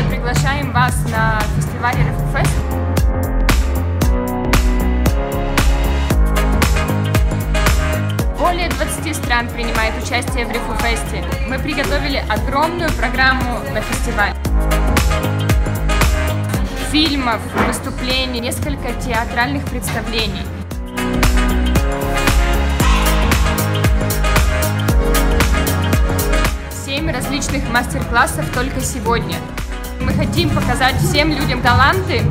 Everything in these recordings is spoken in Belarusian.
мы приглашаем вас на фестиваль RefuFest. Более 20 стран принимает участие в RefuFest. Мы приготовили огромную программу на фестиваль. Фильмов, выступлений, несколько театральных представлений. Различных мастер-классов только сегодня. Мы хотим показать всем людям таланты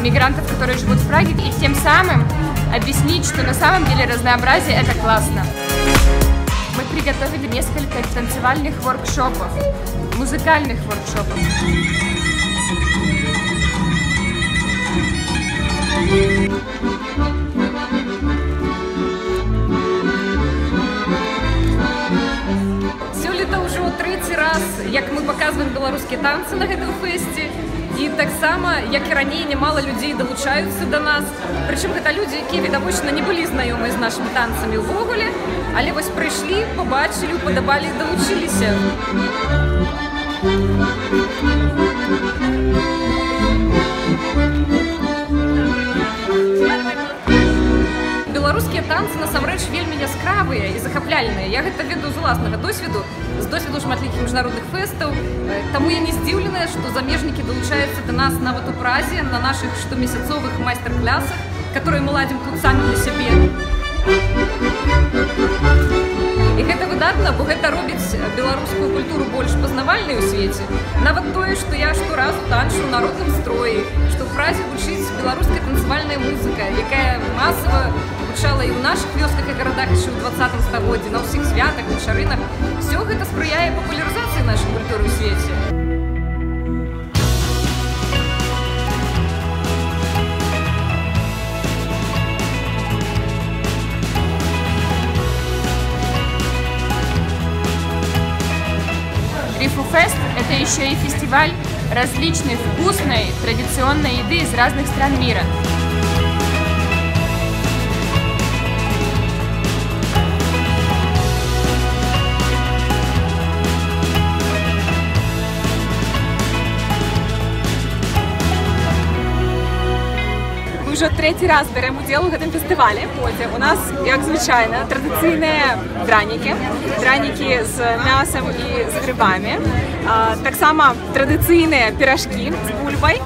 мигрантов, которые живут в Праге, и тем самым объяснить, что на самом деле разнообразие – это классно. Мы приготовили несколько танцевальных воркшопов, музыкальных воркшопов. Як мы показываем белорусские танцы на гэтым фэсце, і таксама, як і раней, немало людей долучаюцца до нас. Прычым гэта людзі, якія відавочна не былі знаёмыя з нашымі танцамі ўвогуле, але вось прыйшлі, побачылі, упадабалі і далучыліся. Беларускія танцы насамрэч вельмі яскравыя і захапляльныя. Я гэта ведаю з уласнага досведу, з досведу шматлікіх міжнародных фэстаў. Таму я не здзіўленая, што замежнікі далучаюцца да нас нават у Празе на нашых штомесяцовых майстар-клясах, которые мы ладзім тут самі для сябе. І гэта выдатна, бо гэта робіць беларускую культуру больш пазнавальнай у свеце. Нават тое, што я шторазу танчу ў народным строі, што ў Празе гучыць беларуская танцавальная музыка, якая масава гучала і ў нашых вёсках і гарадах яшчэ ў 20 стагоддзі, на ўсіх святах, вечарынах. Всё гэта спрыяе папулярызацыі нашай культуры ў свеце. RefuFest – это еще и фестиваль различной вкусной, традиционной еды из разных стран мира. Уже третий раз берем удел у гэтым фестывалі. У нас, як звычайна, традыцыйныя дранікі з мясом і з грибамі. Таксама традыцыйныя пирожки з бульбай.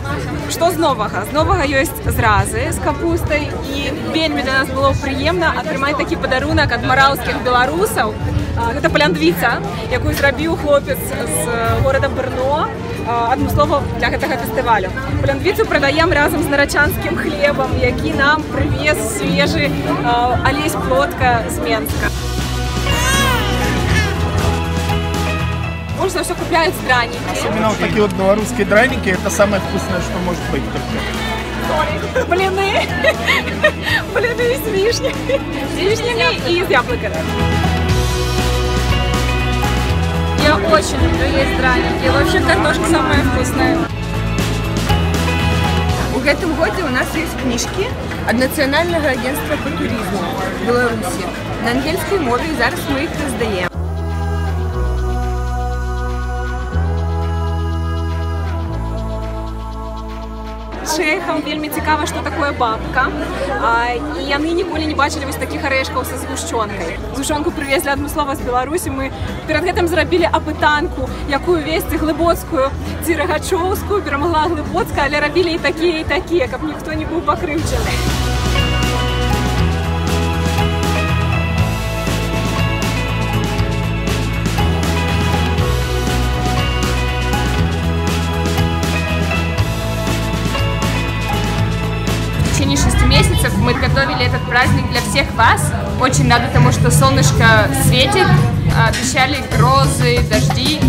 Што з новага? З новага ёсць зразы з капустай, і вельмі для нас было прыемна атрымаць такі падарунак ад мараўскіх беларусаў. Гэта паляндвіца, якую зрабіў хлопец з горада Брно адмыслова для гэтага фестывалю. Паляндвіцу прадаем разам з нарачанскім хлебам, які нам прывез свежы Алесь Плотка з Менска. Больше всего купляют драники. Особенно вот такие вот белорусские драники, это самое вкусное, что может быть. Блины. Блины с вишней. С вишнями и с яблоками. Я очень люблю есть драники. Вообще картошка самая вкусная. У гэтым годзе у нас есть книжки ад Нацыянальнага агентства по туризму Беларусі на ангельскай мове, і зараз мы іх раздаем. Чэхам вельмі цікава, што такое бабка, і яны ніколі не бачылі вось такіх арэшкаў са згушчонкай. Згушчонку прывезлі адмыслова з Беларусі. Мы перад гэтым зрабілі апытанку, якую весці глыбоцкую ці рагачоўскую, перамагла глыбоцкая, але рабілі і такія, каб ніхто не быў пакрыўджаны. В течение 6 месяцев мы готовили этот праздник для всех вас. Очень рада тому, что солнышко светит, обещали грозы, дожди.